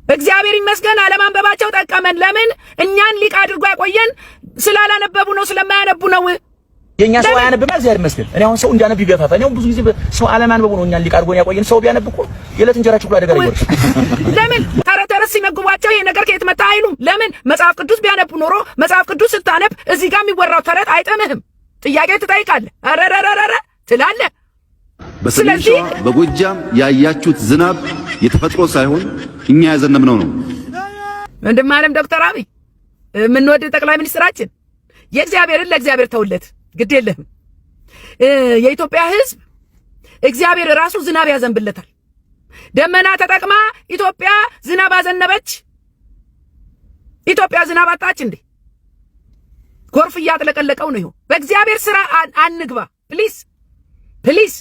እግዚአብሔር ይመስገን አለማንበባቸው ጠቀመን። ለምን እኛን ሊቅ አድርጎ ያቆየን ስላላነበቡ ነው፣ ስለማያነቡ ነው። የኛ ሰው አያነብም እግዚአብሔር ይመስገን። እኔ አሁን ሰው እንዲያነብ ይገፋፋ። እኔ አሁን ብዙ ጊዜ ሰው አለማንበቡ ነው እኛን ሊቅ አድርጎ ያቆየን። ሰው ቢያነብ እኮ የዕለት እንጀራችሁ ሁሉ አደጋ ላይ ይወርድ። ለምን ተረት ሲመግቧቸው ይሄ ነገር ከየት መጣ አይሉም። ለምን መጽሐፍ ቅዱስ ቢያነቡ ኖሮ መጽሐፍ ቅዱስ ስታነብ እዚህ ጋር የሚወራው ተረት አይጥምህም። ጥያቄ ትጠይቃለህ፣ አረረረረ ትላለህ። በሰሜን ሸዋ በጎጃም ያያችሁት ዝናብ የተፈጥሮ ሳይሆን እኛ ያዘነብነው ነው። ወንድም ዓለም ዶክተር አብይ የምንወድ ጠቅላይ ሚኒስትራችን የእግዚአብሔርን ለእግዚአብሔር ተውለት፣ ግድ የለህም። የኢትዮጵያ ሕዝብ እግዚአብሔር ራሱ ዝናብ ያዘንብለታል። ደመና ተጠቅማ ኢትዮጵያ ዝናብ አዘነበች። ኢትዮጵያ ዝናብ አጣች እንዴ? ጎርፍ እያጥለቀለቀው ነው። በእግዚአብሔር ሥራ አንግባ ፕሊዝ ፕሊዝ።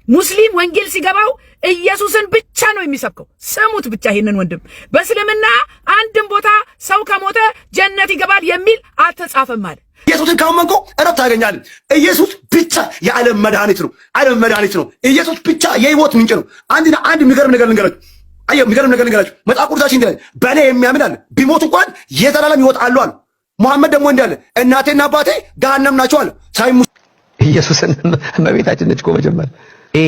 ሙስሊም ወንጌል ሲገባው ኢየሱስን ብቻ ነው የሚሰብከው። ስሙት ብቻ ይሄንን ወንድም። በእስልምና አንድም ቦታ ሰው ከሞተ ጀነት ይገባል የሚል አልተጻፈም ማለት። ኢየሱስን ካመንከው እረፍት ታገኛለህ። ኢየሱስ ብቻ የዓለም መድኃኒት ነው። ዓለም መድኃኒት ነው። ኢየሱስ ብቻ የሕይወት ምንጭ ነው። አንድ የሚገርም ነገር ልንገራችሁ። የሚገርም ነገር ልንገራችሁ። መጽሐፍ ቅዱሳችን እንዲህ አለ፣ በእኔ የሚያምን አለ ቢሞት እንኳን የዘላለም ሕይወት አለው አለ። መሐመድ ደግሞ እንዲህ አለ፣ እናቴና አባቴ ገሃነም ናቸው አለ። ኢየሱስን እመቤታችን ነች እኮ መጀመሪያ ኤ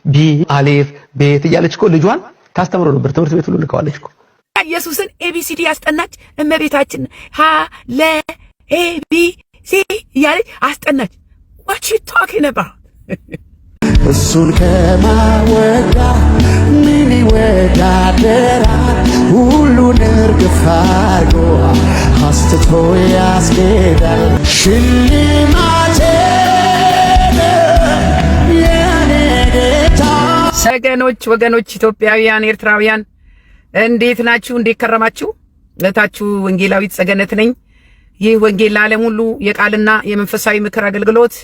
ቢ አሌፍ ቤት እያለች እኮ ልጇን ታስተምረው ነበር። ትምህርት ቤት ሁሉ ልከዋለች እኮ። ኢየሱስን ኤቢሲዲ ያስጠናች እመቤታችን ሀ ለ ኤ ቢ ሲ እያለች አስጠናች። what you talking about? እሱን ከማወጋ ምን ይወዳደራል? ሁሉን እርግፍ አድርጎ አስትቶ ያስኬዳል። ሽልማቴ ወገኖች ኢትዮጵያውያን ኤርትራውያን እንዴት ናችሁ? እንዴት ከረማችሁ? እህታችሁ ወንጌላዊት ጸገነት ነኝ። ይህ ወንጌል ለዓለም ሁሉ የቃልና የመንፈሳዊ ምክር አገልግሎት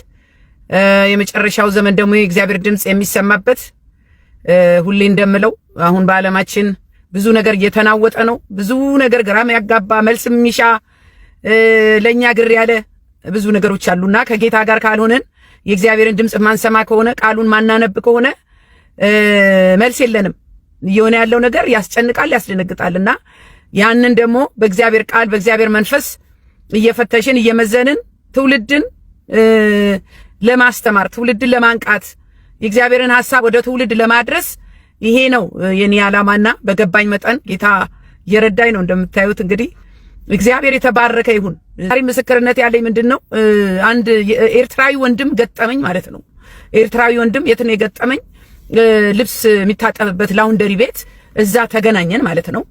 የመጨረሻው ዘመን ደግሞ የእግዚአብሔር ድምጽ የሚሰማበት ሁሌ እንደምለው አሁን በዓለማችን ብዙ ነገር እየተናወጠ ነው። ብዙ ነገር ግራም ያጋባ መልስ የሚሻ ለኛ ግር ያለ ብዙ ነገሮች አሉና ከጌታ ጋር ካልሆነን የእግዚአብሔርን ድምጽ ማንሰማ ከሆነ ቃሉን ማናነብ ከሆነ መልስ የለንም። እየሆነ ያለው ነገር ያስጨንቃል፣ ያስደነግጣልና ያንን ደግሞ በእግዚአብሔር ቃል በእግዚአብሔር መንፈስ እየፈተሽን እየመዘንን ትውልድን ለማስተማር ትውልድን ለማንቃት የእግዚአብሔርን ሐሳብ ወደ ትውልድ ለማድረስ ይሄ ነው የኔ ዓላማና በገባኝ መጠን ጌታ እየረዳኝ ነው። እንደምታዩት እንግዲህ እግዚአብሔር የተባረከ ይሁን። ዛሬ ምስክርነት ያለኝ ምንድነው? አንድ ኤርትራዊ ወንድም ገጠመኝ ማለት ነው። ኤርትራዊ ወንድም የት ነው የገጠመኝ? ልብስ የሚታጠብበት ላውንደሪ ቤት እዛ ተገናኘን ማለት ነው።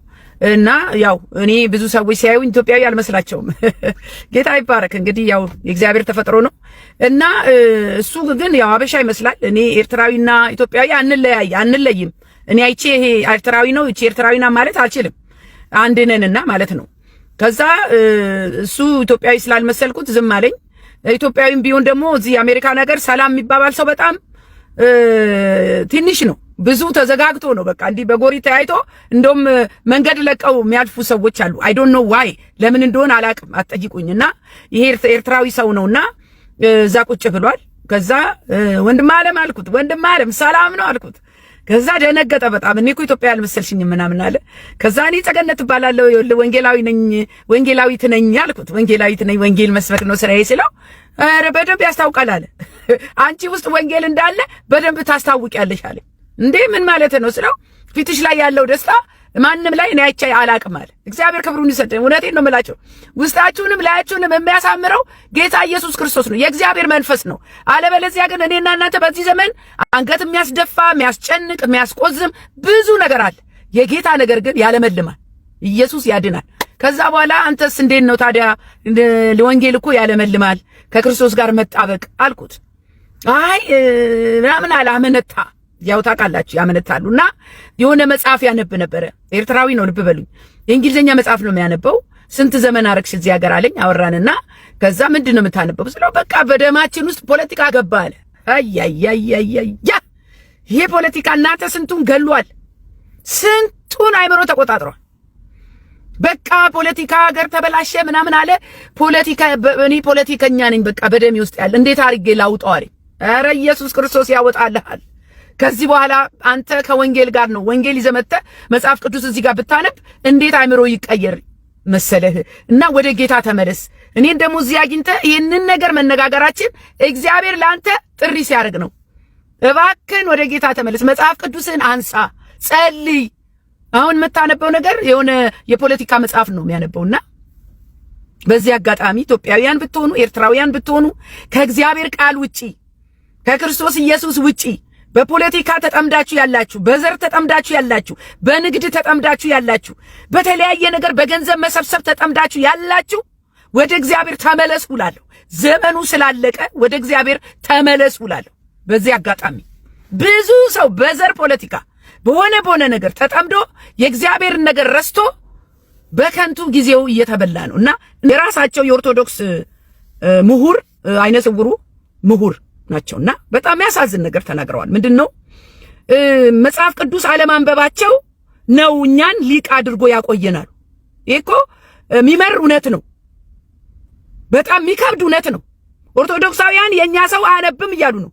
እና ያው እኔ ብዙ ሰዎች ሲያዩኝ ኢትዮጵያዊ አልመስላቸውም። ጌታ ይባረክ። እንግዲህ ያው የእግዚአብሔር ተፈጥሮ ነው። እና እሱ ግን ያው አበሻ ይመስላል። እኔ ኤርትራዊና ኢትዮጵያዊ አንለይም። እኔ አይቼ ይሄ ኤርትራዊ ነው እቺ ኤርትራዊና ማለት አልችልም። አንድ ነንና ማለት ነው። ከዛ እሱ ኢትዮጵያዊ ስላልመሰልኩት ዝም አለኝ። ኢትዮጵያዊም ቢሆን ደግሞ እዚህ አሜሪካ ነገር ሰላም የሚባባል ሰው በጣም ትንሽ ነው። ብዙ ተዘጋግቶ ነው በቃ እንዲህ በጎሪ ተያይቶ እንደውም መንገድ ለቀው የሚያልፉ ሰዎች አሉ። አይ ዶንት ኖ ዋይ ለምን እንደሆነ አላቅም፣ አትጠይቁኝና ይሄ ኤርትራዊ ሰው ነውና እዛ ቁጭ ብሏል። ከዛ ወንድም ዓለም አልኩት፣ ወንድም ዓለም ሰላም ነው አልኩት። ከዛ ደነገጠ በጣም። እኔ እኮ ኢትዮጵያ አልመሰልሽኝም ምናምን አለ። ከዛ እኔ ጸገነት እባላለሁ ወንጌላዊት ነኝ አልኩት። ወንጌላዊት ነኝ፣ ወንጌል መስበክ ነው ስራዬ ስለው ኧረ በደንብ ያስታውቃል አለ። አንቺ ውስጥ ወንጌል እንዳለ በደንብ ታስታውቂያለሽ አለ። እንዴ ምን ማለት ነው ስለው ፊትሽ ላይ ያለው ደስታ ማንም ላይ እኔ አይቼ አላቅም አለ። እግዚአብሔር ክብሩን ይሰጠን። እውነቴን ነው የምላቸው። ውስጣችሁንም ላያችሁንም የሚያሳምረው ጌታ ኢየሱስ ክርስቶስ ነው፣ የእግዚአብሔር መንፈስ ነው። አለበለዚያ ግን እኔና እናንተ በዚህ ዘመን አንገት የሚያስደፋ የሚያስጨንቅ የሚያስቆዝም ብዙ ነገር አለ። የጌታ ነገር ግን ያለመልማል። ኢየሱስ ያድናል። ከዛ በኋላ አንተስ እንዴት ነው ታዲያ? ለወንጌል እኮ ያለመልማል ከክርስቶስ ጋር መጣበቅ አልኩት። አይ ምናምን አላመነታ። ያው ታውቃላችሁ ያመነታሉና የሆነ መጽሐፍ ያነብ ነበረ። ኤርትራዊ ነው ልብ በሉኝ። የእንግሊዝኛ መጽሐፍ ነው የሚያነበው። ስንት ዘመን አረግሽ እዚህ ሀገር አለኝ። አወራንና ከዛ ምንድነው የምታነበው ስለው በቃ በደማችን ውስጥ ፖለቲካ ገባ አለ። አያያያያያ ይሄ ፖለቲካ እናንተ ስንቱን ገሏል፣ ስንቱን አይምሮ ተቆጣጥሯል። በቃ ፖለቲካ ሀገር ተበላሸ ምናምን አለ። ፖለቲካ እኔ ፖለቲከኛ ነኝ በቃ በደሜ ውስጥ ያለ እንዴት አድርጌ ላውጣው አለኝ። ኧረ ኢየሱስ ክርስቶስ ያወጣልሃል። ከዚህ በኋላ አንተ ከወንጌል ጋር ነው ወንጌል ይዘመተ መጽሐፍ ቅዱስ እዚህ ጋር ብታነብ እንዴት አይምሮ ይቀየር መሰለህ? እና ወደ ጌታ ተመለስ። እኔን ደግሞ እዚህ አግኝተህ ይህንን ነገር መነጋገራችን እግዚአብሔር ለአንተ ጥሪ ሲያደርግ ነው። እባክህን ወደ ጌታ ተመለስ። መጽሐፍ ቅዱስን አንሳ፣ ጸልይ። አሁን የምታነበው ነገር የሆነ የፖለቲካ መጽሐፍ ነው የሚያነበውና በዚህ አጋጣሚ ኢትዮጵያውያን ብትሆኑ ኤርትራውያን ብትሆኑ ከእግዚአብሔር ቃል ውጪ ከክርስቶስ ኢየሱስ ውጪ በፖለቲካ ተጠምዳችሁ ያላችሁ፣ በዘር ተጠምዳችሁ ያላችሁ፣ በንግድ ተጠምዳችሁ ያላችሁ፣ በተለያየ ነገር በገንዘብ መሰብሰብ ተጠምዳችሁ ያላችሁ ወደ እግዚአብሔር ተመለሱ እላለሁ። ዘመኑ ስላለቀ ወደ እግዚአብሔር ተመለሱ እላለሁ። በዚህ አጋጣሚ ብዙ ሰው በዘር ፖለቲካ በሆነ ነገር ተጠምዶ የእግዚአብሔርን ነገር ረስቶ በከንቱ ጊዜው እየተበላ ነውና የራሳቸው የኦርቶዶክስ ምሁር አይነ ስውሩ ምሁር ናቸውና በጣም ያሳዝን ነገር ተናግረዋል። ምንድነው መጽሐፍ ቅዱስ አለማንበባቸው ነው እኛን ሊቅ አድርጎ ያቆየናል። ይሄኮ የሚመር እውነት ነው። በጣም የሚከብድ እውነት ነው። ኦርቶዶክሳውያን የኛ ሰው አያነብም እያሉ ነው።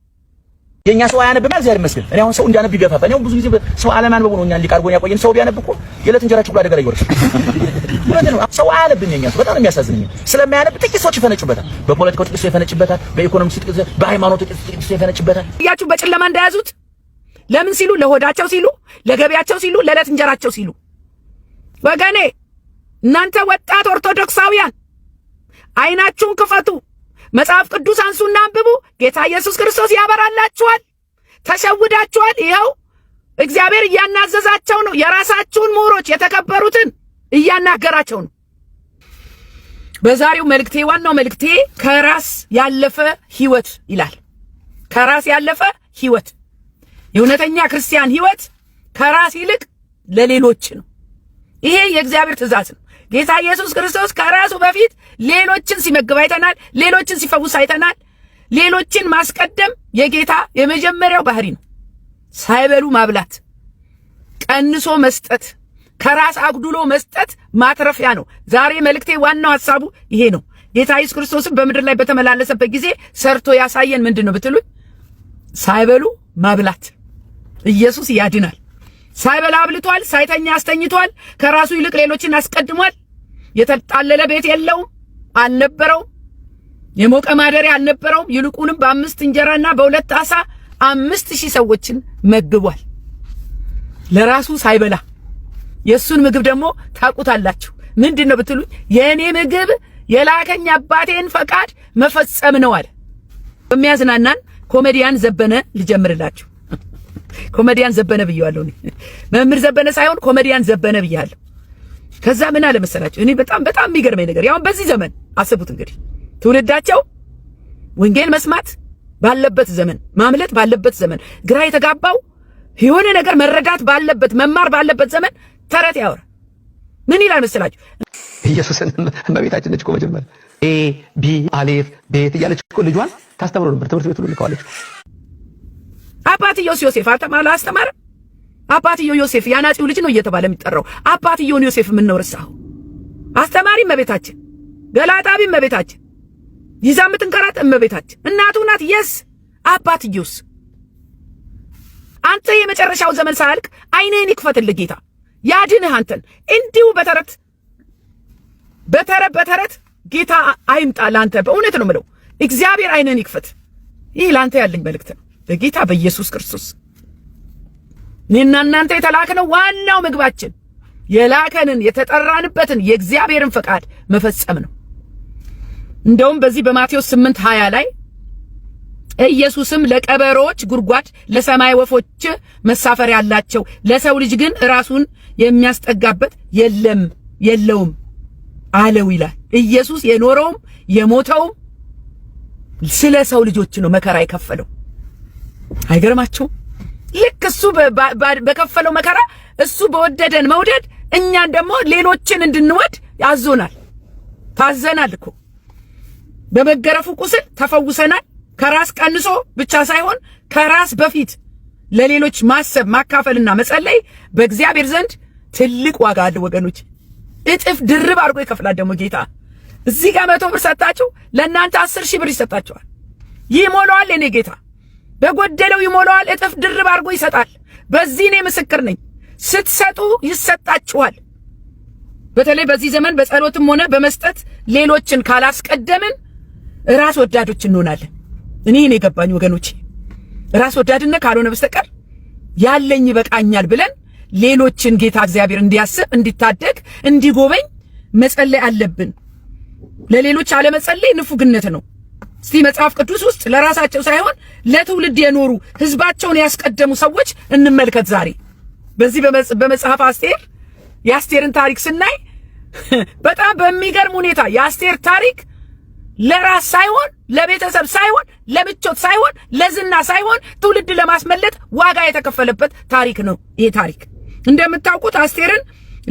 የኛ ሰው አያነብም እግዚአብሔር ይመስገን። እኔ አሁን ሰው እንዲያነብ ይገፋፋ። እኔ ብዙ ጊዜ ሰው አለማንበቡ ነው እኛን ሊቅ አድርጎ ያቆየን። ሰው ቢያነብ እኮ የዕለት እንጀራችን ሁሉ አደጋ ላይ ይወርሳል። ሰው አያነብም። የኛ ሰው በጣም የሚያሳዝነኝ ስለማያነብ ጥቂት ሰዎች ይፈነጩበታል። በፖለቲካው ጥቂት ሰው ይፈነጭበታል። በኢኮኖሚ ጥቂት፣ በሃይማኖት ጥቂት ሰው ይፈነጭበታል። ያችሁ በጨለማ እንዳያዙት ለምን ሲሉ? ለሆዳቸው ሲሉ፣ ለገበያቸው ሲሉ፣ ለዕለት እንጀራቸው ሲሉ። ወገኔ እናንተ ወጣት ኦርቶዶክሳውያን አይናችሁን ክፈቱ። መጽሐፍ ቅዱስ አንሱና አንብቡ። ጌታ ኢየሱስ ክርስቶስ ያበራላችኋል። ተሸውዳችኋል። ይኸው እግዚአብሔር እያናዘዛቸው ነው። የራሳችሁን ምሁሮች የተከበሩትን እያናገራቸው ነው። በዛሬው መልእክቴ ዋናው መልእክቴ ከራስ ያለፈ ህይወት ይላል። ከራስ ያለፈ ህይወት፣ የእውነተኛ ክርስቲያን ህይወት ከራስ ይልቅ ለሌሎች ነው። ይሄ የእግዚአብሔር ትእዛዝ ነው። ጌታ ኢየሱስ ክርስቶስ ከራሱ በፊት ሌሎችን ሲመግብ አይተናል። ሌሎችን ሲፈውስ አይተናል። ሌሎችን ማስቀደም የጌታ የመጀመሪያው ባህሪ ነው። ሳይበሉ ማብላት፣ ቀንሶ መስጠት፣ ከራስ አጉድሎ መስጠት ማትረፊያ ነው። ዛሬ መልእክቴ ዋናው ሐሳቡ ይሄ ነው። ጌታ ኢየሱስ ክርስቶስን በምድር ላይ በተመላለሰበት ጊዜ ሰርቶ ያሳየን ምንድነው ብትሉኝ፣ ሳይበሉ ማብላት። ኢየሱስ ያድናል። ሳይበላ አብልቷል። ሳይተኛ አስተኝቷል። ከራሱ ይልቅ ሌሎችን አስቀድሟል። የተጣለለ ቤት የለውም አልነበረውም። የሞቀ ማደሪያ አልነበረውም። ይልቁንም በ5 እንጀራና በ2 ዓሣ 5000 ሰዎችን መግቧል። ለራሱ ሳይበላ የሱን ምግብ ደግሞ ታውቁታላችሁ። ምንድነው ብትሉኝ፣ የኔ ምግብ የላከኝ አባቴን ፈቃድ መፈጸም ነው አለ። በሚያዝናናን ኮሜዲያን ዘበነ ልጀምርላችሁ። ኮሜዲያን ዘበነ ብየዋለሁ። መምህር ዘበነ ሳይሆን ኮሜዲያን ዘበነ ብያለሁ። ከዛ ምን አለ መሰላችሁ፣ እኔ በጣም የሚገርመኝ ነገር ያው በዚህ ዘመን አስቡት እንግዲህ ትውልዳቸው ወንጌል መስማት ባለበት ዘመን፣ ማምለጥ ባለበት ዘመን፣ ግራ የተጋባው የሆነ ነገር መረዳት ባለበት መማር ባለበት ዘመን ተረት ያወራ። ምን ይላል መሰላችሁ? ኢየሱስን እመቤታችን ነች እኮ መጀመሪያ ኤ ቢ አሌፍ ቤት እያለች እኮ ልጇን ታስተምሮ ነበር። ትምህርት ቤት ሁሉ ልከዋለች። አባትየው ዮሴፍ አስተማረ። አባትየው ዮሴፍ ያናጺው ልጅ ነው እየተባለ የሚጠራው። አባትየውን ዮሴፍ ምን ነው ረሳው? አስተማሪ እመቤታችን፣ ገላጣቢ እመቤታችን፣ ይዛ የምትንከራት እመቤታችን እናቱ ናት። የስ አባትየውስ አንተ የመጨረሻው ዘመን ሳያልቅ አይንህን ይክፈትልህ ጌታ ያድንህ። አንተን እንዲሁ በተረት ጌታ አይምጣ ለአንተ። በእውነት ነው የምለው እግዚአብሔር አይንህን ይክፈት። ይህ ለአንተ ያለኝ መልእክት ነው በጌታ በኢየሱስ ክርስቶስ። እኔና እናንተ የተላክነው ዋናው ምግባችን የላከንን የተጠራንበትን የእግዚአብሔርን ፈቃድ መፈጸም ነው። እንደውም በዚህ በማቴዎስ 8:20 ላይ ኢየሱስም ለቀበሮች ጉድጓድ ለሰማይ ወፎች መሳፈሪያ አላቸው፣ ለሰው ልጅ ግን ራሱን የሚያስጠጋበት የለውም አለው ይላል። ኢየሱስ የኖረውም የሞተውም ስለ ሰው ልጆች ነው መከራ የከፈለው። አይገርማችሁም? ልክ እሱ በከፈለው መከራ እሱ በወደደን መውደድ እኛን ደግሞ ሌሎችን እንድንወድ ያዞናል። ታዘናል እኮ በመገረፉ ቁስል ተፈውሰናል። ከራስ ቀንሶ ብቻ ሳይሆን ከራስ በፊት ለሌሎች ማሰብ ማካፈልና መጸለይ በእግዚአብሔር ዘንድ ትልቅ ዋጋ አለው ወገኖች። እጥፍ ድርብ አድርጎ ይከፍላል ደግሞ ጌታ። እዚህ ጋር 100 ብር ሰጣችሁ ለእናንተ 10,000 ብር ይሰጣችኋል። ይሞላዋል የኔ ጌታ። በጎደለው ይሞላዋል፣ እጥፍ ድርብ አድርጎ ይሰጣል። በዚህ እኔ ምስክር ነኝ። ስትሰጡ ይሰጣችኋል። በተለይ በዚህ ዘመን በጸሎትም ሆነ በመስጠት ሌሎችን ካላስቀደምን ራስ ወዳዶች እንሆናለን። እኔን የገባኝ ወገኖቼ፣ ራስ ወዳድነት ካልሆነ በስተቀር ያለኝ ይበቃኛል ብለን ሌሎችን ጌታ እግዚአብሔር እንዲያስብ፣ እንዲታደግ፣ እንዲጎበኝ መጸለይ አለብን። ለሌሎች አለመጸለይ ንፉግነት ነው። እስቲ መጽሐፍ ቅዱስ ውስጥ ለራሳቸው ሳይሆን ለትውልድ የኖሩ ህዝባቸውን ያስቀደሙ ሰዎች እንመልከት። ዛሬ በዚህ በመጽሐፍ አስቴር የአስቴርን ታሪክ ስናይ በጣም በሚገርም ሁኔታ የአስቴር ታሪክ ለራስ ሳይሆን ለቤተሰብ ሳይሆን ለምቾት ሳይሆን ለዝና ሳይሆን ትውልድ ለማስመለጥ ዋጋ የተከፈለበት ታሪክ ነው። ይሄ ታሪክ እንደምታውቁት አስቴርን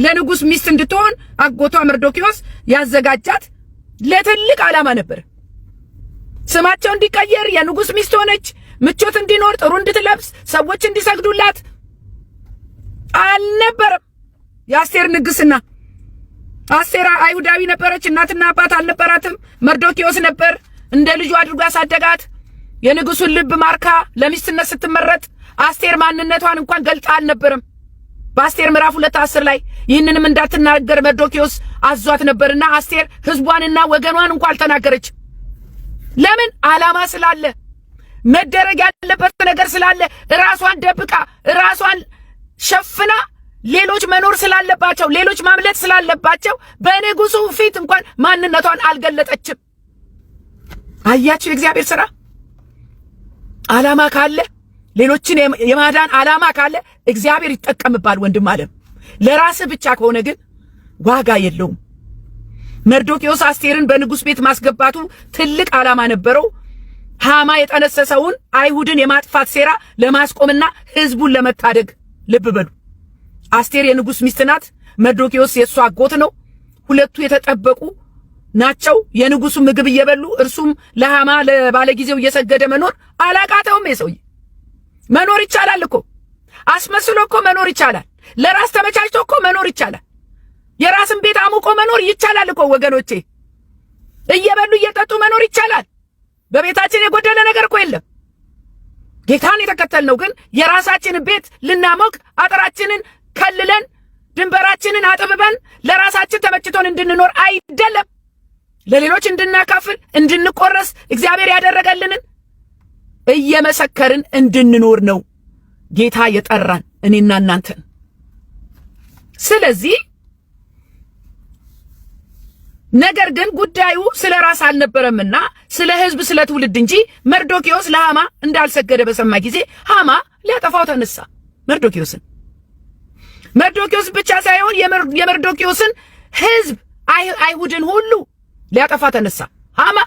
ለንጉስ ሚስት እንድትሆን አጎቷ መርዶክዮስ ያዘጋጃት ለትልቅ ዓላማ ነበር። ስማቸው እንዲቀየር፣ የንጉስ ሚስት ሆነች፣ ምቾት እንዲኖር፣ ጥሩ እንድትለብስ፣ ሰዎች እንዲሰግዱላት አልነበረም የአስቴር ንግስና። አስቴር አይሁዳዊ ነበረች። እናትና አባት አልነበራትም። መርዶክዮስ ነበር እንደ ልጁ አድርጎ ያሳደጋት። የንጉሱን ልብ ማርካ ለሚስትነት ስትመረጥ አስቴር ማንነቷን እንኳን ገልጣ አልነበረም። በአስቴር ምዕራፍ 2:10 ላይ ይህንንም እንዳትናገር መርዶክዮስ አዟት ነበርና አስቴር ህዝቧንና ወገኗን እንኳን አልተናገረች። ለምን? ዓላማ ስላለ፣ መደረግ ያለበት ነገር ስላለ፣ ራሷን ደብቃ ራሷን ሸፍና ሌሎች መኖር ስላለባቸው፣ ሌሎች ማምለጥ ስላለባቸው በንጉሱ ፊት እንኳን ማንነቷን አልገለጠችም። አያችሁ የእግዚአብሔር ሥራ። ዓላማ ካለ፣ ሌሎችን የማዳን ዓላማ ካለ እግዚአብሔር ይጠቀምባል። ወንድም ዓለም ለራስህ ብቻ ከሆነ ግን ዋጋ የለውም። መርዶክዮስ አስቴርን በንጉስ ቤት ማስገባቱ ትልቅ ዓላማ ነበረው። ሃማ የጠነሰሰውን አይሁድን የማጥፋት ሴራ ለማስቆምና ህዝቡን ለመታደግ። ልብ በሉ፣ አስቴር የንጉስ ሚስት ናት። መርዶክዮስ የእሷ አጎት ነው። ሁለቱ የተጠበቁ ናቸው። የንጉሱ ምግብ እየበሉ እርሱም ለሃማ ለባለጊዜው እየሰገደ መኖር አላቃተውም። የሰውዬ መኖር ይቻላል እኮ፣ አስመስሎ እኮ መኖር ይቻላል። ለራስ ተመቻችቶ እኮ መኖር ይቻላል። የራስን ቤት አሙቆ መኖር ይቻላል እኮ ወገኖቼ። እየበሉ እየጠጡ መኖር ይቻላል። በቤታችን የጎደለ ነገር እኮ የለም። ጌታን የተከተልነው ግን የራሳችንን ቤት ልናሞቅ፣ አጥራችንን ከልለን፣ ድንበራችንን አጥብበን ለራሳችን ተመችቶን እንድንኖር አይደለም። ለሌሎች እንድናካፍል፣ እንድንቆረስ እግዚአብሔር ያደረገልንን እየመሰከርን እንድንኖር ነው ጌታ የጠራን እኔና እናንተን። ስለዚህ ነገር ግን ጉዳዩ ስለ ራስ አልነበረምና ስለ ህዝብ፣ ስለ ትውልድ እንጂ መርዶክዮስ ለሃማ እንዳልሰገደ በሰማ ጊዜ ሃማ ሊያጠፋው ተነሳ። መርዶክዮስ ብቻ ሳይሆን የመርዶክዮስን ህዝብ አይሁድን ሁሉ ሊያጠፋ ተነሳ ሃማ።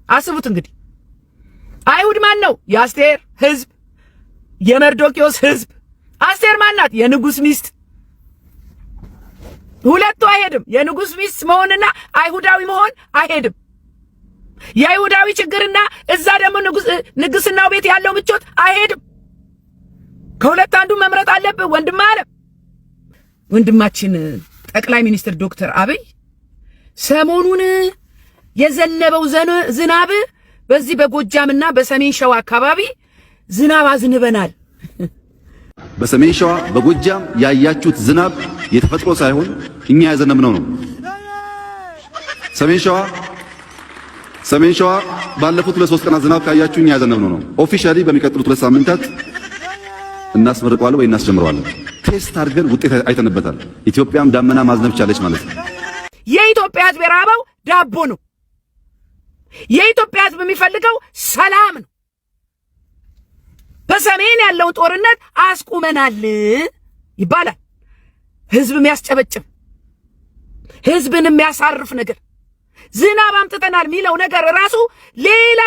አስቡት እንግዲህ አይሁድ ማን ነው? የአስቴር ህዝብ፣ የመርዶክዮስ ህዝብ። አስቴር ማናት? የንጉስ ሚስት። ሁለቱ አይሄድም። የንጉስ ሚስት መሆንና አይሁዳዊ መሆን አይሄድም። የአይሁዳዊ ችግርና እዛ ደግሞ ንግስናው ቤት ያለው ምቾት አይሄድም። ከሁለት አንዱ መምረጥ አለብህ ወንድም አለ። ወንድማችን ጠቅላይ ሚኒስትር ዶክተር አብይ ሰሞኑን የዘነበው ዝናብ በዚህ በጎጃምና በሰሜን ሸዋ አካባቢ ዝናብ አዝንበናል። በሰሜን ሸዋ በጎጃም ያያችሁት ዝናብ የተፈጥሮ ሳይሆን እኛ ያዘነብነው ነው። ሰሜን ሸዋ ባለፉት 2-3 ቀናት ዝናብ ካያችሁ እኛ ያዘነብነው ነው። ኦፊሻሊ በሚቀጥሉት 2 ሳምንታት እናስመርቀዋለን ወይ እናስጀምረዋለን። ቴስት አድርገን ውጤት አይተንበታል። ኢትዮጵያም ዳመና ማዝነብ ቻለች ማለት ነው። የኢትዮጵያ ሕዝብ የራበው ዳቦ ነው። የኢትዮጵያ ሕዝብ የሚፈልገው ሰላም ነው። በሰሜን ያለውን ጦርነት አስቁመናል ይባላል። ሕዝብ የሚያስጨበጭብ፣ ሕዝብን የሚያሳርፍ ነገር፣ ዝናብ አምጥተናል የሚለው ነገር ራሱ ሌላ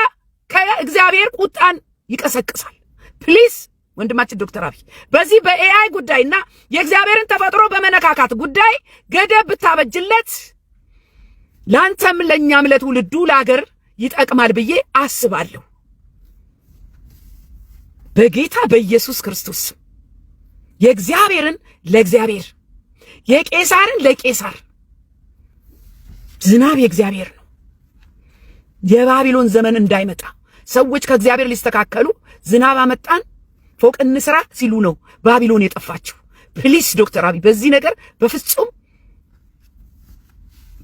ከእግዚአብሔር ቁጣን ይቀሰቅሳል። ፕሊስ ወንድማችን ዶክተር አብይ በዚህ በኤአይ ጉዳይና የእግዚአብሔርን ተፈጥሮ በመነካካት ጉዳይ ገደብ ብታበጅለት ላንተም ለኛም ለትውልዱ ለሀገር ይጠቅማል ብዬ አስባለሁ። በጌታ በኢየሱስ ክርስቶስ የእግዚአብሔርን ለእግዚአብሔር የቄሳርን ለቄሳር። ዝናብ የእግዚአብሔር ነው። የባቢሎን ዘመን እንዳይመጣ ሰዎች ከእግዚአብሔር ሊስተካከሉ ዝናብ አመጣን ፎቅ እንስራ ሲሉ ነው ባቢሎን የጠፋችው። ፕሊስ ዶክተር አብይ በዚህ ነገር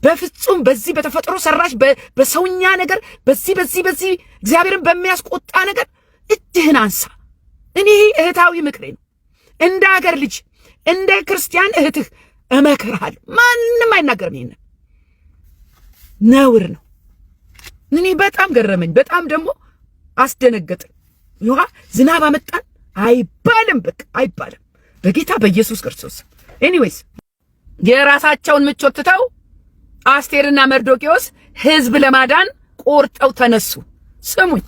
በፍጹም በዚህ በተፈጥሮ ሰራሽ በሰውኛ ነገር በዚህ እግዚአብሔርን በሚያስቆጣ ነገር እጅህን አንሳ። እኔ እህታዊ ምክሬ ነው። እንደ ሀገር ልጅ እንደ ክርስቲያን እህትህ እመክርሃለሁ። ማንም አይናገርም። ይሄን ነውር ነው። እኔ በጣም ገረመኝ። በጣም ደግሞ አስደነገጠኝ። ይዋ ዝናብ አመጣን አይባልም፣ በቃ አይባልም በጌታ በኢየሱስ ክርስቶስ። ኤኒዌይስ የራሳቸውን ምቾት ትተው አስቴርና መርዶኪዮስ ህዝብ ለማዳን ቆርጠው ተነሱ። ስሙኝ፣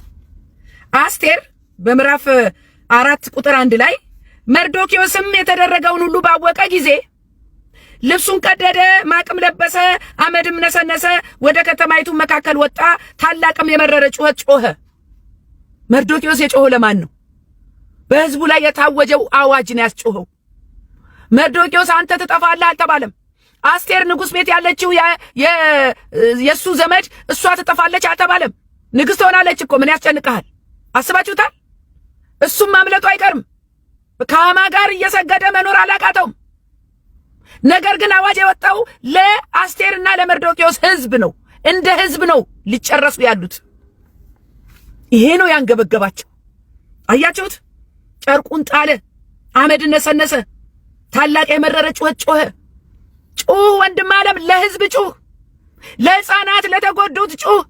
አስቴር በምዕራፍ 4 ቁጥር 1 ላይ መርዶኪዮስም የተደረገውን ሁሉ ባወቀ ጊዜ ልብሱን ቀደደ፣ ማቅም ለበሰ፣ አመድም ነሰነሰ፣ ወደ ከተማይቱ መካከል ወጣ፣ ታላቅም የመረረ ጩኸት ጮኸ። መርዶኪዮስ የጮኸው ለማን ነው? በህዝቡ ላይ የታወጀው አዋጅ ነው ያስጮኸው። መርዶኪዮስ አንተ ትጠፋለህ አልተባለም። አስቴር ንጉሥ ቤት ያለችው የሱ ዘመድ እሷ ትጠፋለች አልተባለም። ንግሥት ሆናለች እኮ። ምን ያስጨንቀሃል? አስባችሁታል? እሱም ማምለጡ አይቀርም። ከሃማ ጋር እየሰገደ መኖር አላቃተውም። ነገር ግን አዋጅ የወጣው ለአስቴርና ለመርዶኪዮስ ህዝብ ነው። እንደ ህዝብ ነው ሊጨረሱ ያሉት። ይሄ ነው ያንገበገባቸው። አያችሁት? ጨርቁን ጣለ፣ አመድ ነሰነሰ፣ ታላቅ የመረረ ጩኸት ጮኸ። ጩህ ወንድም ዓለም፣ ለህዝብ ጩህ፣ ለህፃናት ለተጎዱት ጩህ፣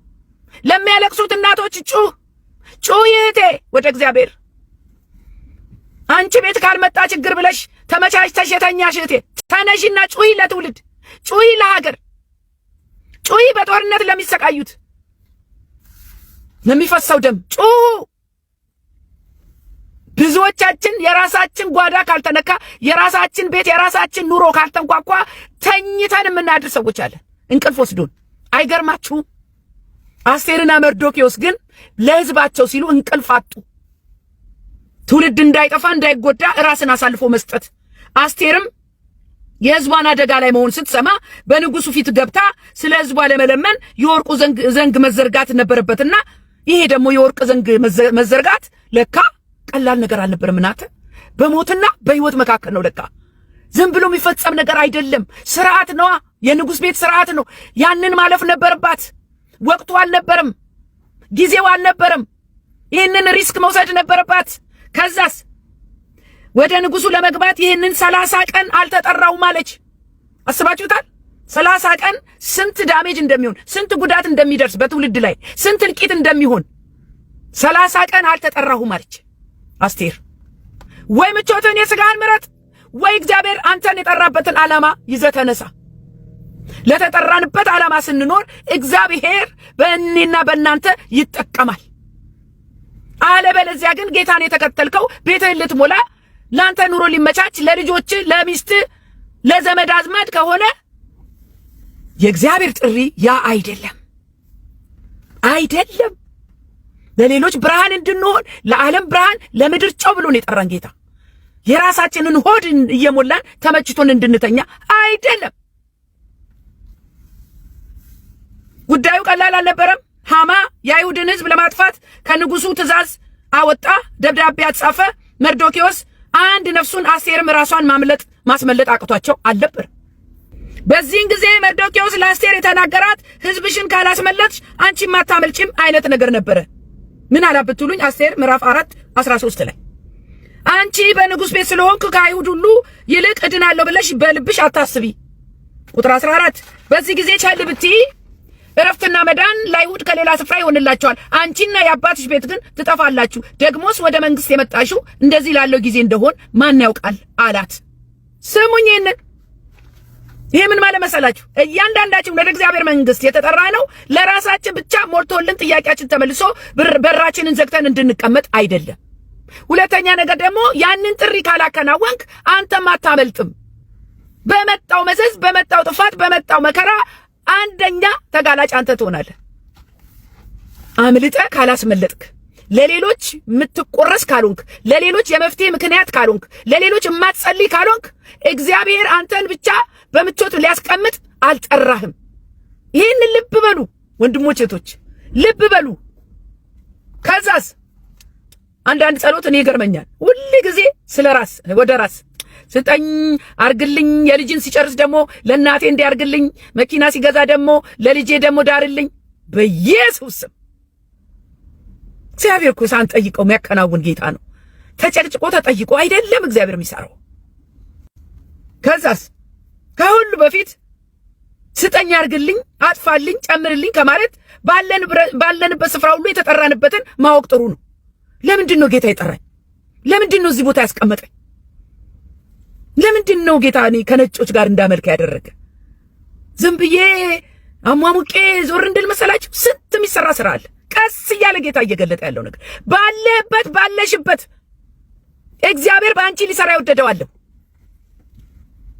ለሚያለቅሱት እናቶች ጩህ። ጩህ ይህቴ ወደ እግዚአብሔር። አንቺ ቤት ካልመጣ ችግር ብለሽ ተመቻችተሽ የተኛሽ እህቴ ተነሺና ጩሂ፣ ለትውልድ ጩሂ፣ ለሀገር ጩሂ፣ በጦርነት ለሚሰቃዩት ለሚፈሰው ደም ጩሁ። ብዙዎቻችን የራሳችን ጓዳ ካልተነካ፣ የራሳችን ቤት የራሳችን ኑሮ ካልተንኳኳ ተኝተን የምናድር ሰዎች አለን፣ እንቅልፍ ወስዶን። አይገርማችሁም? አስቴርና መርዶኪዮስ ግን ለህዝባቸው ሲሉ እንቅልፍ አጡ። ትውልድ እንዳይጠፋ እንዳይጎዳ ራስን አሳልፎ መስጠት። አስቴርም የህዝቧን አደጋ ላይ መሆን ስትሰማ በንጉሱ ፊት ገብታ ስለ ህዝቧ ለመለመን የወርቁ ዘንግ መዘርጋት ነበረበትና ይሄ ደግሞ የወርቅ ዘንግ መዘርጋት ለካ ቀላል ነገር አልነበረም። እናተ በሞትና በህይወት መካከል ነው። ለካ ዝም ብሎ የሚፈጸም ነገር አይደለም። ስርዓት ነዋ። የንጉስ ቤት ስርዓት ነው። ያንን ማለፍ ነበረባት። ወቅቱ አልነበረም፣ ጊዜው አልነበረም። ይህንን ሪስክ መውሰድ ነበረባት። ከዛስ ወደ ንጉሱ ለመግባት ይህንን 30 ቀን አልተጠራውም አለች። አስባችሁታል? 30 ቀን ስንት ዳሜጅ እንደሚሆን፣ ስንት ጉዳት እንደሚደርስ በትውልድ ላይ ስንት እልቂት እንደሚሆን 30 ቀን አልተጠራሁም አለች አስቴር። ወይ ምቾትን የሥጋን ምረት፣ ወይ እግዚአብሔር አንተን የጠራበትን ዓላማ ይዘህ ተነሳ። ለተጠራንበት ዓላማ ስንኖር እግዚአብሔር በእኔና በእናንተ ይጠቀማል። አለበለዚያ ግን ጌታን የተከተልከው ቤትህን ልትሞላ ለአንተ ኑሮ ሊመቻች ለልጆች ለሚስት ለዘመድ አዝማድ ከሆነ የእግዚአብሔር ጥሪ ያ አይደለም። ለሌሎች ብርሃን እንድንሆን ለዓለም ብርሃን ለምድር ጨው ብሎን የጠራን ጌታ የራሳችንን ሆድ እየሞላን ተመችቶን እንድንተኛ አይደለም። ጉዳዩ ቀላል አልነበረም። ሃማ የአይሁድን ሕዝብ ለማጥፋት ከንጉሱ ትእዛዝ አወጣ፣ ደብዳቤ አጻፈ። መርዶኪዮስ አንድ ነፍሱን፣ አስቴርም ራሷን ማስመለጥ አቅቷቸው አልነበር። በዚህን ጊዜ መርዶኪዮስ ለአስቴር የተናገራት ሕዝብሽን ካላስመለጥሽ አንቺም አታመልጭም አይነት ነገር ነበረ። ምን አላት ብትሉኝ አስቴር ምዕራፍ 4:13 ላይ አንቺ በንጉስ ቤት ስለሆንክ ከአይሁድ ሁሉ ይልቅ እድናለሁ ብለሽ በልብሽ አታስቢ። ቁጥር 14 በዚህ ጊዜ ቸል ብትይ እረፍትና መዳን ለአይሁድ ከሌላ ስፍራ ይሆንላቸዋል፣ አንቺና የአባትሽ ቤት ግን ትጠፋላችሁ። ደግሞስ ወደ መንግስት የመጣሽው እንደዚህ ላለው ጊዜ እንደሆን ማን ያውቃል አላት። ስሙኝ፣ ይሄ ምን ማለት መሰላችሁ? እያንዳንዳችን ወደ እግዚአብሔር መንግስት የተጠራ ነው ለራሳችን ብቻ ሞልቶልን ጥያቄያችን ተመልሶ በራችንን ዘግተን እንድንቀመጥ አይደለም። ሁለተኛ ነገር ደግሞ ያንን ጥሪ ካላከናወንክ አንተም አታመልጥም። በመጣው መዘዝ፣ በመጣው ጥፋት፣ በመጣው መከራ አንደኛ ተጋላጭ አንተ ትሆናለህ። አምልጠ ካላስመለጥክ፣ ለሌሎች የምትቆረስ ካልሆንክ፣ ለሌሎች የመፍትሄ ምክንያት ካልሆንክ፣ ለሌሎች የማትጸልይ ካልሆንክ እግዚአብሔር አንተን ብቻ በምቾት ሊያስቀምጥ አልጠራህም። ይህን ልብ በሉ ወንድሞች፣ እህቶች ልብ በሉ። ከዛስ አንዳንድ ጸሎት እኔ ይገርመኛል። ሁሉ ጊዜ ስለ ራስ ወደ ራስ ስጠኝ አርግልኝ፣ የልጅን ሲጨርስ ደግሞ ለእናቴ እንዲያርግልኝ፣ መኪና ሲገዛ ደግሞ ለልጄ ደግሞ ዳርልኝ። በኢየሱስ ስም እግዚአብሔር እኮ ሳንጠይቀው የሚያከናውን ጌታ ነው። ተጨቅጭቆ ተጠይቆ አይደለም እግዚአብሔር የሚሰራው። ከዛስ ከሁሉ በፊት ስጠኝ አርግልኝ፣ አጥፋልኝ፣ ጨምርልኝ ከማለት ባለንበት ስፍራ ሁሉ የተጠራንበትን ማወቅ ጥሩ ነው። ለምንድን ነው ጌታ የጠራኝ? ለምንድን ነው እዚህ ቦታ ያስቀመጠኝ? ለምንድን ነው ጌታ እኔ ከነጮች ጋር እንዳመልክ ያደረገ? ዝም ብዬ አሟሙቄ ዞር እንድል መሰላችሁ? ስንት የሚሰራ ስራ አለ። ቀስ እያለ ጌታ እየገለጠ ያለው ነገር ባለበት ባለሽበት እግዚአብሔር በአንቺ ሊሰራ ይወደደዋለሁ።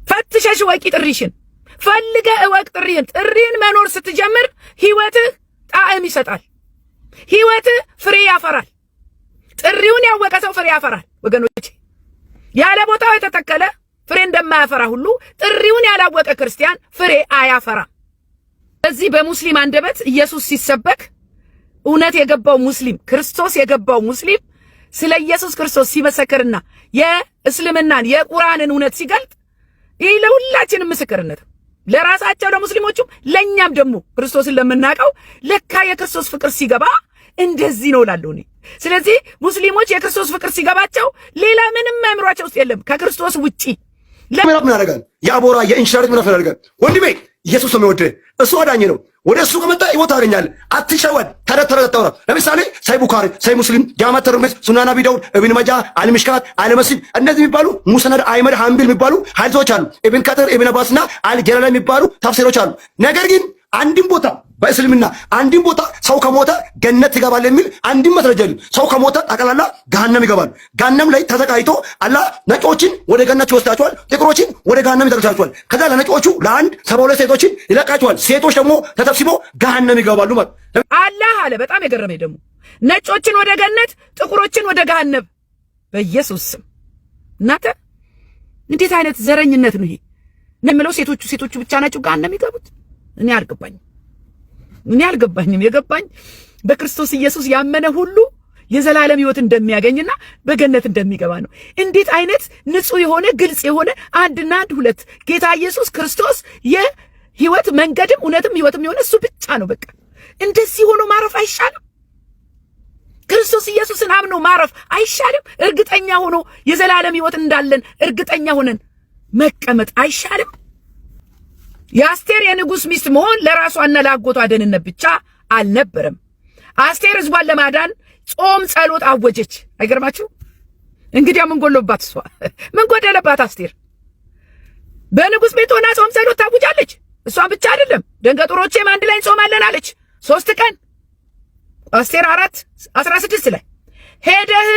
ፈትሸሽ ወቂ ጥሪሽን ፈልገ እወቅ ጥሪህን። ጥሪህን መኖር ስትጀምር ህይወትህ ጣዕም ይሰጣል። ህይወትህ ፍሬ ያፈራል። ጥሪውን ያወቀ ሰው ፍሬ ያፈራል። ወገኖቼ ያለ ቦታው የተተከለ ፍሬ እንደማያፈራ ሁሉ ጥሪውን ያላወቀ ክርስቲያን ፍሬ አያፈራም። እዚህ በሙስሊም አንደበት ኢየሱስ ሲሰበክ እውነት የገባው ሙስሊም ክርስቶስ የገባው ሙስሊም ስለ ኢየሱስ ክርስቶስ ሲመሰክርና የእስልምናን የቁርአንን እውነት ሲገልጥ ይህ ለሁላችንም ምስክርነት ለራሳቸው ለሙስሊሞቹም ለኛም ደግሞ ክርስቶስን ለምናቀው ለካ የክርስቶስ ፍቅር ሲገባ እንደዚህ ነው እላለሁ እኔ። ስለዚህ ሙስሊሞች የክርስቶስ ፍቅር ሲገባቸው ሌላ ምንም አእምሯቸው ውስጥ የለም ከክርስቶስ ውጪ። ምን ያደርጋል? የአቦራ የኢንሹራንስ ምን ያደርጋል? ወንድሜ ኢየሱስ ነው የሚወድህ፣ እሱ አዳኝ ነው። ወደ እሱ ከመጣ ህይወት ታገኛለህ። አትሸወድ። ተረተረ ለምሳሌ ሳይ ቡኻሪ፣ ሳይ ሙስሊም፣ ጃማ ተርሚዝ፣ ሱናን አቢ ዳውድ፣ ኢብን ማጃ፣ አልሚሽካት፣ አልመስሊም እነዚህ የሚባሉ ሙስነድ አህመድ ሐንበል የሚባሉ ሐዲሶች አሉ። ኢብን ከተር፣ ኢብን አባስና አልጀላላ የሚባሉ ተፍሲሮች አሉ። ነገር ግን አንድም ቦታ በእስልምና አንድም ቦታ ሰው ከሞተ ገነት ይገባል የሚል አንድም መስረጃ የለም። ሰው ከሞተ ጠቅላላ ገሃነም ይገባል። ገሃነም ላይ ተዘጋጅቶ አላህ ነጮችን ወደ ገነት ይወስዳቸዋል፣ ጥቁሮችን ወደ ገሃነም ይጠቅሳቸዋል። ከዛ ለነጮቹ ለአንድ 72 ሴቶችን ይለቃቸዋል። ሴቶች ደግሞ ተተብስበው ገሃነም ይገባሉ ማለት አላህ አለ። በጣም የገረመኝ ደግሞ ነጮችን ወደ ገነት፣ ጥቁሮችን ወደ ገሃነም በኢየሱስ ስም። እናንተ እንዴት አይነት ዘረኝነት ነው ይሄ? ነምለው ሴቶቹ ብቻ ናቸው ገሃነም ይገቡት? እኔ አልገባኝም። የገባኝ በክርስቶስ ኢየሱስ ያመነ ሁሉ የዘላለም ሕይወት እንደሚያገኝና በገነት እንደሚገባ ነው። እንዴት አይነት ንጹህ የሆነ ግልጽ የሆነ አንድና አንድ ሁለት ጌታ ኢየሱስ ክርስቶስ የሕይወት መንገድም እውነትም ሕይወትም የሆነ እሱ ብቻ ነው። በቃ እንደዚህ ሆኖ ማረፍ አይሻልም? ክርስቶስ ኢየሱስን አምኖ ማረፍ አይሻልም? እርግጠኛ ሆኖ የዘላለም ሕይወት እንዳለን እርግጠኛ ሆነን መቀመጥ አይሻልም? የአስቴር የንጉሥ ሚስት መሆን ለራሷና ለአጎቷ ደህንነት ብቻ አልነበረም። አስቴር ሕዝቧን ለማዳን ጾም ጸሎት አወጀች። አይገርማችሁ? እንግዲያ ምን ጎሎባት? እሷ ምን ጎደለባት? አስቴር በንጉሥ ቤት ሆና ጾም ጸሎት ታውጃለች። እሷን ብቻ አይደለም ደንገጡሮቼም አንድ ላይ እንጾማለን አለች። 3 ቀን አስቴር 4:16 ላይ ሄደህ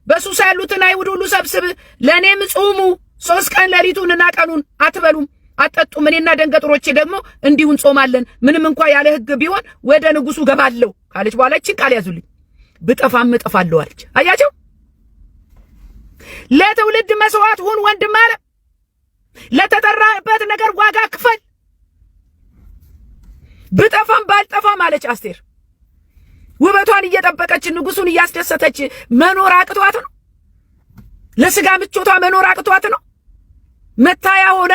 በሱሳ ያሉትን አይሁድ ሁሉ ሰብስብ፣ ለእኔም ጾሙ 3 ቀን ሌሊቱንና ቀኑን አትበሉም አጠጡም፣ እኔና ደንገጥሮቼ ደግሞ እንዲሁ እንጾማለን፣ ምንም እንኳን ያለ ሕግ ቢሆን ወደ ንጉሱ ገባለሁ ካለች በኋላ እቺን ቃል ያዙልኝ፣ ብጠፋም እጠፋለሁ አለች። አያቸው ለትውልድ መስዋዕት ሁን ወንድም አለ። ለተጠራበት ነገር ዋጋ ክፈል። ብጠፋም ባልጠፋም አለች አስቴር። ውበቷን እየጠበቀች ንጉሱን እያስደሰተች መኖር አቅቷት ነው? ለስጋ ምቾቷ መኖር አቅቷት ነው? መታያ ሆና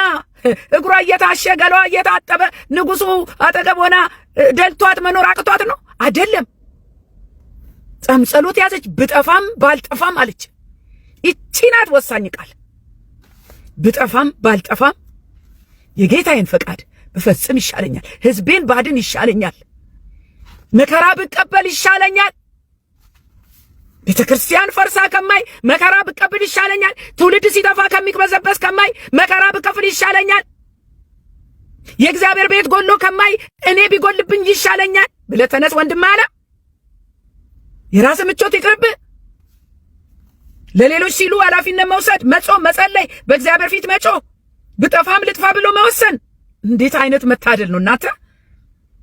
እግሯ እየታሸ ገሏ እየታጠበ ንጉሱ አጠገብ ሆና ደልቷት መኖር አቅቷት ነው? አይደለም። ጾም ጸሎት ያዘች። ብጠፋም ባልጠፋም አለች። ይቺ ናት ወሳኝ ቃል። ብጠፋም ባልጠፋም የጌታዬን ፈቃድ ብፈጽም ይሻለኛል። ሕዝቤን ባድን ይሻለኛል። መከራ ብቀበል ይሻለኛል። ቤተ ክርስቲያን ፈርሳ ከማይ መከራ ብቀበል ይሻለኛል። ትውልድ ሲጠፋ ከሚቅበዘበዝ ከማይ መከራ ብከፍል ይሻለኛል። የእግዚአብሔር ቤት ጎሎ ከማይ እኔ ቢጎልብኝ ይሻለኛል ብለህ ተነስ ወንድም አለ። የራስ ምቾት ይቅርብ። ለሌሎች ሲሉ ኃላፊነት መውሰድ፣ መጾም፣ መጸለይ፣ በእግዚአብሔር ፊት መጮህ፣ ብጠፋም ልጥፋ ብሎ መወሰን እንዴት አይነት መታደል ነው እናንተ!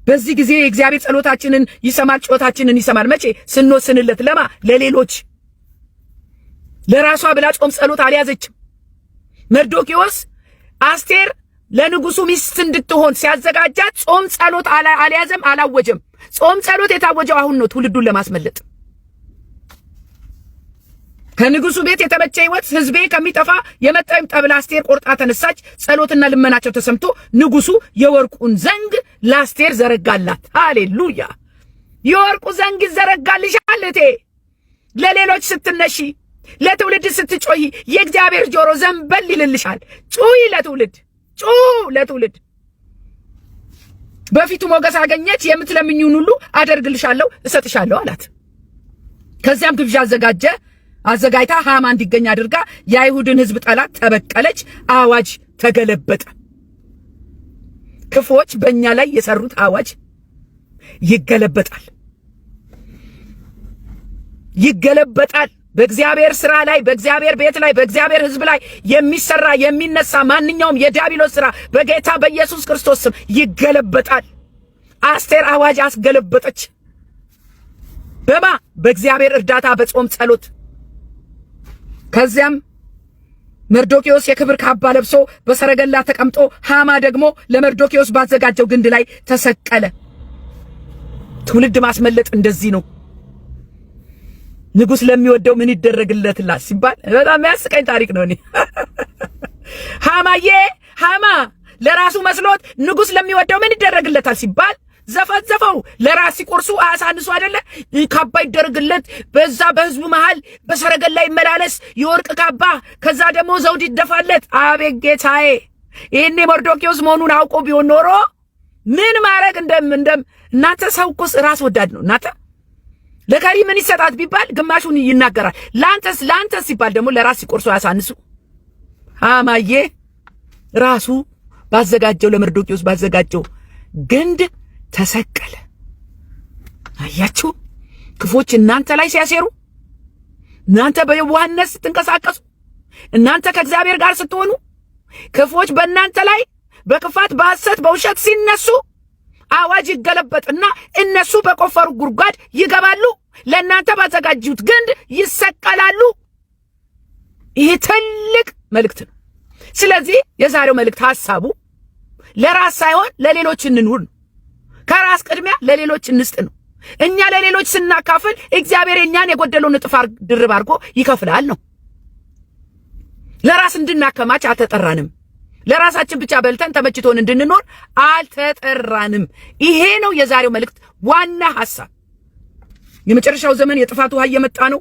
በዚህ ጊዜ እግዚአብሔር ጸሎታችንን ይሰማል፣ ጮታችንን ይሰማል። መቼ? ስንወስንለት። ለማ? ለሌሎች። ለራሷ ብላ ጾም ጸሎት አልያዘችም። መርዶኪዎስ አስቴር ለንጉሱ ሚስት እንድትሆን ሲያዘጋጃት ጾም ጸሎት አልያዘም፣ አላወጀም። ጾም ጸሎት የታወጀው አሁን ነው፣ ትውልዱን ለማስመለጥ። ከንጉሱ ቤት የተመቸ ሕይወት ሕዝቤ ከሚጠፋ የመጣ ይምጣ ብላ አስቴር ቆርጣ ተነሳች። ጸሎትና ልመናቸው ተሰምቶ ንጉሱ የወርቁን ዘንግ ለአስቴር ዘረጋላት። ሃሌሉያ! የወርቁ ዘንግ ይዘረጋልሻል እቴ። ለሌሎች ስትነሺ፣ ለትውልድ ስትጮሂ የእግዚአብሔር ጆሮ ዘንበል ይልልሻል። ጩይ ለትውልድ፣ ለትውልድ። በፊቱ ሞገስ አገኘች። የምትለምኙን ሁሉ አደርግልሻለሁ፣ እሰጥሻለሁ አላት። ከዚያም ግብዣ አዘጋጅታ ሃማ እንዲገኝ አድርጋ የአይሁድን ሕዝብ ጠላት ተበቀለች። አዋጅ ተገለበጠ። ክፎች በእኛ ላይ የሰሩት አዋጅ ይገለበጣል። በእግዚአብሔር ሥራ ላይ፣ በእግዚአብሔር ቤት ላይ፣ በእግዚአብሔር ሕዝብ ላይ የሚሰራ የሚነሳ ማንኛውም የዲያብሎስ ሥራ በጌታ በኢየሱስ ክርስቶስ ስም ይገለበጣል። አስቴር አዋጅ አስገለበጠች። በእግዚአብሔር እርዳታ፣ በጾም ጸሎት። ከዚያም መርዶኪዮስ የክብር ካባ ለብሶ በሰረገላ ተቀምጦ ሃማ ደግሞ ለመርዶኪዮስ ባዘጋጀው ግንድ ላይ ተሰቀለ። ትውልድ ማስመለጥ እንደዚህ ነው። ንጉሥ ለሚወደው ምን ይደረግለትላት ሲባል በጣም ያስቀኝ ታሪክ ነው። እኔ ሃማ ለራሱ መስሎት ንጉሥ ለሚወደው ምን ይደረግለታል ሲባል ዘፈዘፈው። ለራስ ሲቆርሱ አሳንሱ አይደለ? ካባ ይደረግለት፣ በዛ በህዝቡ መሃል በሰረገላ ይመላለስ፣ የወርቅ ካባ፣ ከዛ ደግሞ ዘውድ ይደፋለት። አቤት ጌታዬ! ይሄኔ መርዶኪዮስ መሆኑን አውቆ ቢሆን ኖሮ ምን ማድረግ እናንተ ሰው እኮ ራስ ወዳድ ነው። እናንተ ለከሪ ምን ይሰጣት ቢባል ግማሹን ይናገራል። ለአንተስ ሲባል ደግሞ ለራስ ሲቆርሱ አያሳንሱ። ሃማዬ ራሱ ባዘጋጀው ለመርዶኪዮስ ባዘጋጀው ግንድ ተሰቀለ። አያችሁ፣ ክፎች እናንተ ላይ ሲያሴሩ፣ እናንተ በየዋህነት ስትንቀሳቀሱ፣ እናንተ ከእግዚአብሔር ጋር ስትሆኑ፣ ክፎች በእናንተ ላይ በክፋት በሐሰት በውሸት ሲነሱ አዋጅ ይገለበጥና እነሱ በቆፈሩ ጉድጓድ ይገባሉ፣ ለእናንተ ባዘጋጁት ግንድ ይሰቀላሉ። ይሄ ትልቅ መልእክት ነው። ስለዚህ የዛሬው መልእክት ሐሳቡ ለራስ ሳይሆን ለሌሎች እንኑር ነው። ከራስ ቅድሚያ ለሌሎች እንስጥ ነው። እኛ ለሌሎች ስናካፍል እግዚአብሔር እኛን የጎደለውን እጥፍ ድርብ አድርጎ ይከፍላል ነው። ለራስ እንድናከማች አልተጠራንም። ለራሳችን ብቻ በልተን ተመችቶን እንድንኖር አልተጠራንም። ይሄ ነው የዛሬው መልእክት ዋና ሐሳብ። የመጨረሻው ዘመን የጥፋት ውሃ እየመጣ ነው።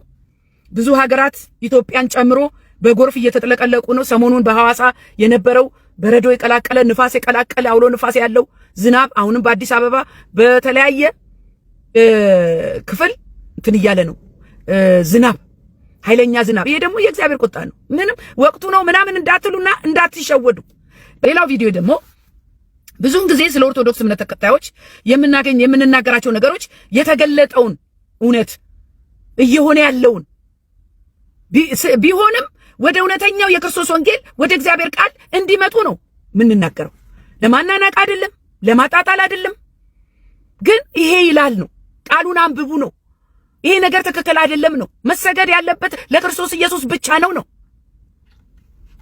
ብዙ ሀገራት ኢትዮጵያን ጨምሮ በጎርፍ እየተጥለቀለቁ ነው። ሰሞኑን በሐዋሳ የነበረው በረዶ የቀላቀለ ንፋስ የቀላቀለ አውሎ ንፋስ ያለው ዝናብ አሁንም በአዲስ አበባ በተለያየ ክፍል እንትን እያለ ነው። ዝናብ፣ ኃይለኛ ዝናብ። ይሄ ደግሞ የእግዚአብሔር ቁጣ ነው። ምንም ወቅቱ ነው ምናምን እንዳትሉና እንዳትሸወዱ። ሌላው ቪዲዮ ደግሞ ብዙውን ጊዜ ስለ ኦርቶዶክስ እምነት ተከታዮች የምንናገራቸው ነገሮች የተገለጠውን እውነት እየሆነ ያለውን ቢሆንም ወደ እውነተኛው የክርስቶስ ወንጌል ወደ እግዚአብሔር ቃል እንዲመጡ ነው የምንናገረው። ለማናናቅ አይደለም፣ ለማጣጣል አይደለም። ግን ይሄ ይላል ነው፣ ቃሉን አንብቡ ነው። ይሄ ነገር ትክክል አይደለም ነው። መሰገድ ያለበት ለክርስቶስ ኢየሱስ ብቻ ነው።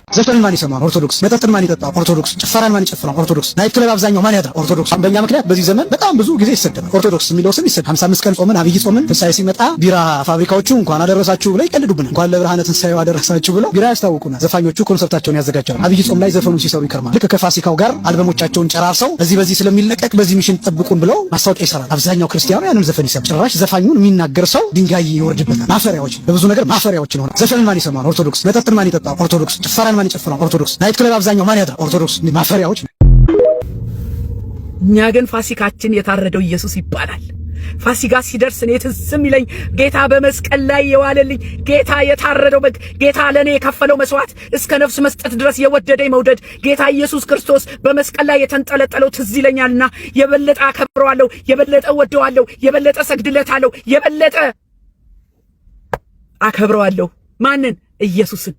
ዘፈንን ማን ይሰማል? ኦርቶዶክስ። መጠጥን ማን ይጠጣል? ኦርቶዶክስ። ጭፈራን ማን ይጨፍራል? ኦርቶዶክስ። ናይት ክለብ አብዛኛው ማን ያድራል? ኦርቶዶክስ። በእኛ ምክንያት በዚህ ዘመን በጣም ብዙ ጊዜ ይሰደባል። ኦርቶዶክስ የሚለው ስም ይሰደባል። 55 ቀን ጾምን፣ አብይ ጾምን፣ ትንሳኤ ሲመጣ ቢራ ፋብሪካዎቹ እንኳን አደረሳችሁ ብለው ይቀልዱብናል። እንኳን ለብርሃነ ትንሳኤው አደረሳችሁ ብለው ቢራ ያስታውቁናል። ዘፋኞቹ ኮንሰርታቸውን ያዘጋጃሉ። አብይ ጾም ላይ ዘፈኑን ሲሰሩ ይከርማል። ልክ ከፋሲካው ጋር አልበሞቻቸውን ጨራርሰው በዚህ ስለሚለቀቅ በዚህ ሚሽን ጠብቁን ብለው ማስታወቂያ ይሰራል። አብዛኛው ክርስቲያኑ ያንን ዘፈን ይሰማል። ጭራሽ ዘፋኙን የሚናገር ሰው ድንጋይ ይወርድበታል። ማፈሪያዎች፣ በብዙ ነገር ማፈሪያዎች ነው። ዘፈንን ማን ይሰማል? ኦርቶዶክስ። መጠጥን ማን ይጠጣል? ኦርቶዶክስ። ጭፈራን ማን ይጨፍራል? ኦርቶዶክስ። ናይት ክለብ አብዛኛው ማን ያድራል? ኦርቶዶክስ። ማፈሪያዎች። እኛ ግን ፋሲካችን የታረደው ኢየሱስ ይባላል። ፋሲካ ሲደርስ እኔ ትዝ የሚለኝ ጌታ በመስቀል ላይ የዋለልኝ ጌታ የታረደው በግ ጌታ ለኔ የከፈለው መስዋዕት እስከ ነፍስ መስጠት ድረስ የወደደኝ መውደድ ጌታ ኢየሱስ ክርስቶስ በመስቀል ላይ የተንጠለጠለው ትዝ ይለኛልና የበለጠ አከብረዋለሁ፣ የበለጠ ወደዋለሁ፣ የበለጠ ሰግድለታለሁ፣ የበለጠ አከብረዋለሁ። ማንን? ኢየሱስን።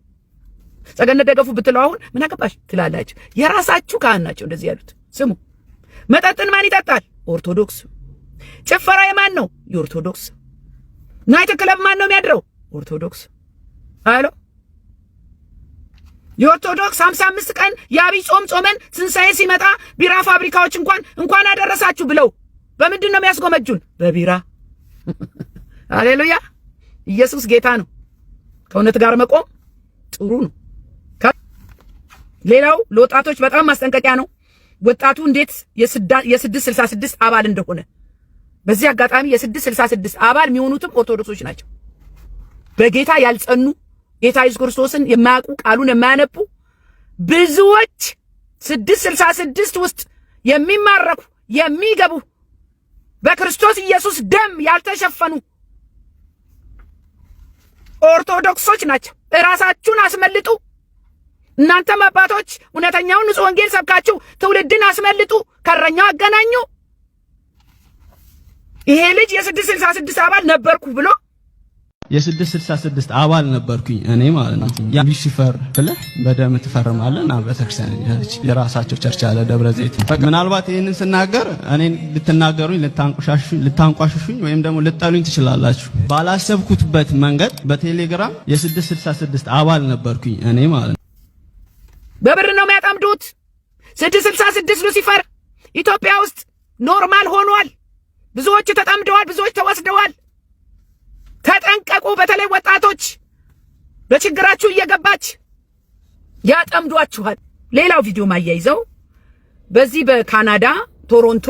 ጸገነት ደገፉ ብትለው አሁን ምን አገባሽ ትላላችሁ። የራሳችሁ ካህን ናቸው እንደዚህ ያሉት። ስሙ። መጠጥን ማን ይጠጣል? ኦርቶዶክስ። ጭፈራ የማን ነው? የኦርቶዶክስ። ናይት ክለብ ማን ነው የሚያድረው? ኦርቶዶክስ። አሎ የኦርቶዶክስ 55 ቀን የአብይ ጾም ጾመን ትንሳኤ ሲመጣ ቢራ ፋብሪካዎች እንኳን አደረሳችሁ ብለው በምንድን ነው የሚያስጎመጁን? በቢራ። ሃሌሉያ! ኢየሱስ ጌታ ነው። ከእውነት ጋር መቆም ጥሩ ነው። ሌላው ለወጣቶች በጣም ማስጠንቀቂያ ነው። ወጣቱ እንዴት የ666 አባል እንደሆነ በዚህ አጋጣሚ የ666 አባል የሚሆኑትም ኦርቶዶክሶች ናቸው። በጌታ ያልጸኑ ጌታ ኢየሱስ ክርስቶስን የማያውቁ ቃሉን የማያነቡ ብዙዎች 666 ውስጥ የሚማረኩ የሚገቡ በክርስቶስ ኢየሱስ ደም ያልተሸፈኑ ኦርቶዶክሶች ናቸው። እራሳችሁን አስመልጡ። እናንተም አባቶች እውነተኛውን ንጹሕ ወንጌል ሰብካችሁ ትውልድን አስመልጡ፣ ከእረኛው አገናኙ። ይሄ ልጅ የ666 አባል ነበርኩ ብሎ የ666 አባል ነበርኩኝ እኔ ማለት ነው። ያ ሉሲፈር ብለህ በደም ትፈርማለህ እና ቤተክርስቲያን የራሳቸው ቸርች ያለ ደብረ ዘይት። ምናልባት ይሄንን ስናገር እኔን ልትናገሩኝ፣ ልታንቋሽሹኝ ወይም ደግሞ ልጠሉኝ ትችላላችሁ። ባላሰብኩትበት መንገድ በቴሌግራም የ666 አባል ነበርኩኝ እኔ ማለት ነው። በብር ነው የሚያጠምዱት። 666 ሉሲፈር ኢትዮጵያ ውስጥ ኖርማል ሆኗል። ብዙዎች ተጠምደዋል፣ ብዙዎች ተወስደዋል። ተጠንቀቁ። በተለይ ወጣቶች በችግራችሁ እየገባች ያጠምዷችኋል። ሌላው ቪዲዮ ማያይዘው በዚህ በካናዳ ቶሮንቶ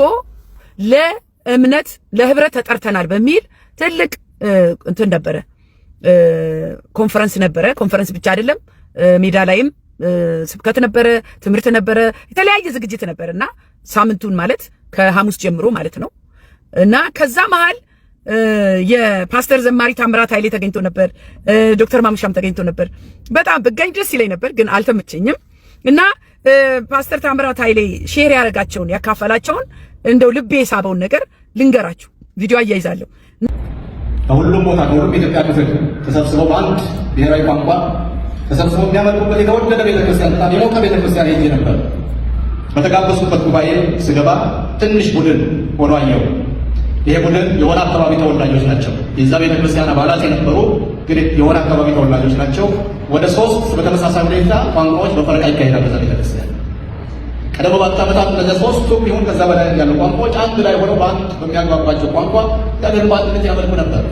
ለእምነት ለህብረት ተጠርተናል በሚል ትልቅ እንትን ነበረ፣ ኮንፈረንስ ነበረ። ኮንፈረንስ ብቻ አይደለም፣ ሜዳ ላይም ስብከት ነበረ፣ ትምህርት ነበረ፣ የተለያየ ዝግጅት ነበርና ሳምንቱን ማለት ከሐሙስ ጀምሮ ማለት ነው። እና ከዛ መሃል የፓስተር ዘማሪ ታምራት ኃይሌ ተገኝቶ ነበር። ዶክተር ማሙሻም ተገኝቶ ነበር። በጣም ብገኝ ደስ ይለኝ ነበር፣ ግን አልተመቸኝም። እና ፓስተር ታምራት ኃይሌ ሼር ያደረጋቸውን ያካፈላቸውን እንደው ልቤ የሳበውን ነገር ልንገራችሁ። ቪዲዮ አያይዛለሁ። ከሁሉም ቦታ ከሁሉም የኢትዮጵያ ክፍል ተሰብስበው በአንድ ብሔራዊ ቋንቋ ተሰብስበው የሚያመልኩበት የተወደደ ቤተክርስቲያን፣ በጣም የሞቀ ቤተክርስቲያን ሄጄ ነበር። በተጋበዝኩበት ጉባኤ ስገባ ትንሽ ቡድን ሆኖ አየሁ። ይሄ ቡድን የሆነ አካባቢ ተወላጆች ናቸው። የዛ ቤተክርስቲያን አባላት የነበሩ ግን የሆነ አካባቢ ተወላጆች ናቸው። ወደ 3 በተመሳሳይ ሁኔታ ቋንቋዎች በፈረቃ ይካሄዳል በዛ ቤተክርስቲያን። ቀደም ባሉት ዓመታት እነዚህ 3ቱም ይሁን ከዛ በላይ ያሉ ቋንቋዎች አንድ ላይ ሆነው በአንድ በሚያግባባቸው ቋንቋ ያገር በአንድነት ያመልኩ ነበር።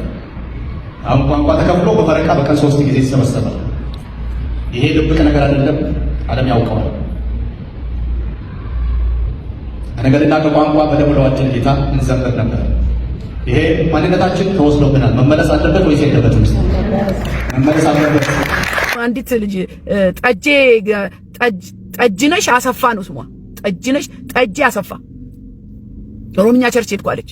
አሁን ቋንቋ ተከፍሎ በፈረቃ በቀን 3 ጊዜ ይሰበሰባል። ይሄ ድብቅ ነገር አይደለም፣ ዓለም ያውቀዋል። ነገርና ከቋንቋ በደም ለዋጀን ጌታ እንዘምር ነበር። ይሄ ማንነታችን ተወስዶብናል። መመለስ አለበት ወይስ የለበትም? መመለስ አለበት። አንዲት ልጅ ጠጅነሽ አሰፋ ነው ስሟ። ጠጅነሽ ጠጅ አሰፋ ኦሮምኛ ቸርች ሄድኳለች።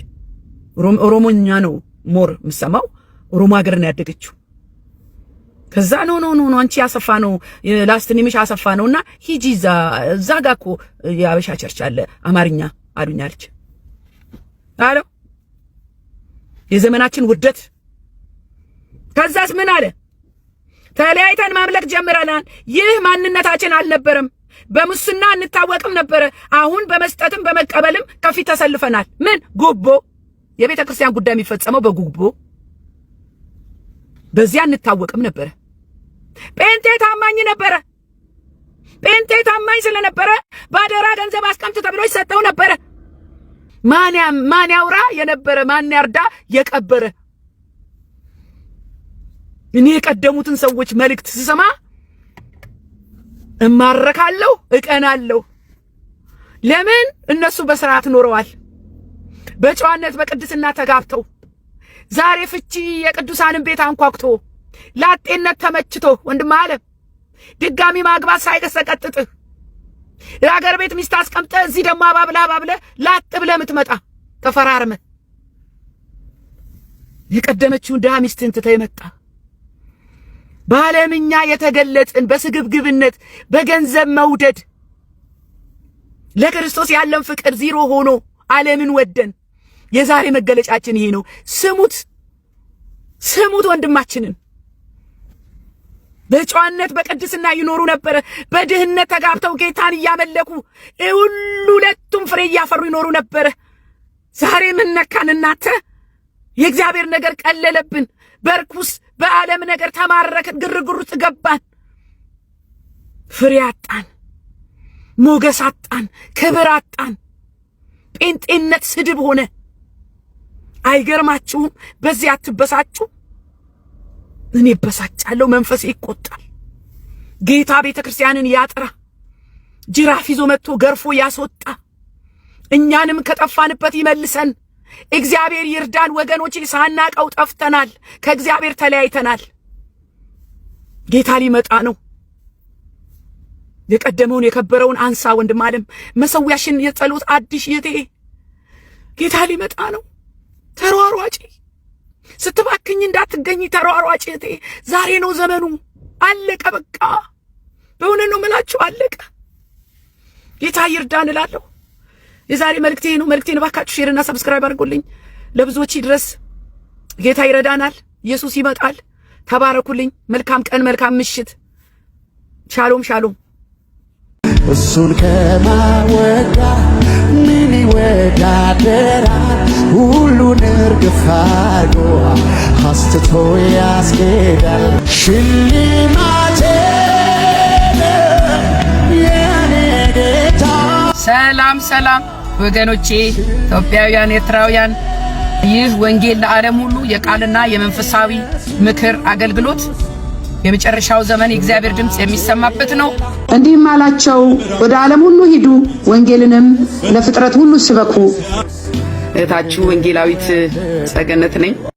ኦሮሞኛ ነው ሞር የምሰማው። ኦሮሞ ሀገር ነው ያደገችው። ከዛ ኖ አንቺ አሰፋ ነው ላስት ኔምሽ አሰፋ ነውና ሂጂ እዛ ጋር እኮ የአበሻ ቸርች አለ አማርኛ አሉኝ አለች። አሎ የዘመናችን ውርደት። ከዛስ ምን አለ? ተለያይተን ማምለክ ጀምረናል። ይህ ማንነታችን አልነበረም። በሙስና እንታወቅም ነበረ። አሁን በመስጠትም በመቀበልም ከፊት ተሰልፈናል። ምን ጉቦ? የቤተ ክርስቲያን ጉዳይ የሚፈጸመው በጉቦ። በዚያ እንታወቅም ነበረ። ጴንጤ ታማኝ ነበረ። ጴንጤ ታማኝ ስለነበረ ባደራ ገንዘብ አስቀምጥ ተብሎ ይሰጠው ነበረ። ማን ያውራ የነበረ ማን ያርዳ የቀበረ። እኔ የቀደሙትን ሰዎች መልእክት ስሰማ እማረካለሁ፣ እቀናለሁ። ለምን? እነሱ በስርዓት ኖረዋል፣ በጨዋነት በቅድስና ተጋብተው። ዛሬ ፍቺ የቅዱሳንን ቤት አንኳኩቶ ላጤነት ተመችቶ ወንድም አለ ድጋሚ ማግባት ሳይቀሰቀጥጥህ የሀገር ቤት ሚስት አስቀምጠ እዚህ ደግሞ አባብለ ላጥ ብለህ የምትመጣ ተፈራርመ የቀደመችውን ድሃ ሚስትን ትተህ የመጣ በዓለምኛ የተገለጥን በስግብግብነት በገንዘብ መውደድ ለክርስቶስ ያለን ፍቅር ዜሮ ሆኖ ዓለምን ወደን የዛሬ መገለጫችን ይሄ ነው። ስሙት ወንድማችንን። በጨዋነት በቅድስና ይኖሩ ነበር። በድህነት ተጋብተው ጌታን እያመለኩ ሁለቱም ፍሬ እያፈሩ ይኖሩ ነበር። ዛሬ ምን ነካን እናንተ? የእግዚአብሔር ነገር ቀለለብን። በርኩስ በዓለም ነገር ተማረክን፣ ግርግር ውስጥ ገባን። ፍሬ አጣን፣ ሞገስ አጣን፣ ክብር አጣን። ጴንጤነት ስድብ ሆነ። አይገርማችሁም? በዚህ አትበሳጩ። እኔ በሳጫለሁ፣ መንፈሴ ይቆጣል። ጌታ ቤተክርስቲያንን ያጥራ፣ ጅራፍ ይዞ መጥቶ ገርፎ ያስወጣ፣ እኛንም ከጠፋንበት ይመልሰን። እግዚአብሔር ይርዳን ወገኖቼ። ሳናቀው ጠፍተናል፣ ከእግዚአብሔር ተለያይተናል። ጌታ ሊመጣ ነው። የቀደመውን የከበረውን አንሳ ወንድም ዓለም፣ መሰዊያሽን የጸሎት አዲስ ይቴ ጌታ ሊመጣ ነው። ተሯሯጪ፣ ስትባክኝ እንዳትገኝ ተሯሯጪ እቴ። ዛሬ ነው ዘመኑ። አለቀ በቃ። በእውነት ነው የምላችሁ፣ አለቀ። ጌታ ይርዳን እላለሁ። የዛሬ መልእክቴ ነው። መልእክቴን እባካችሁ ሼርና ሰብስክራይብ አድርጉልኝ፣ ለብዙዎች ይድረስ። ጌታ ይረዳናል። ኢየሱስ ይመጣል። ተባረኩልኝ። መልካም ቀን፣ መልካም ምሽት። ሻሎም ሻሎም። እሱን ከማወጋ ምን ይወዳደራል? ሁሉን እርግፍ አድርጎ አስትቶ ያስኬዳል። ሽልማቴ የኔ ጌታ። ሰላም ሰላም ወገኖቼ፣ ኢትዮጵያውያን፣ ኤርትራውያን፣ ይህ ወንጌል ለዓለም ሁሉ የቃልና የመንፈሳዊ ምክር አገልግሎት የመጨረሻው ዘመን የእግዚአብሔር ድምጽ የሚሰማበት ነው። እንዲህም አላቸው፣ ወደ ዓለም ሁሉ ሂዱ፣ ወንጌልንም ለፍጥረት ሁሉ ስበኩ። እህታችሁ ወንጌላዊት ጸገነት ነኝ።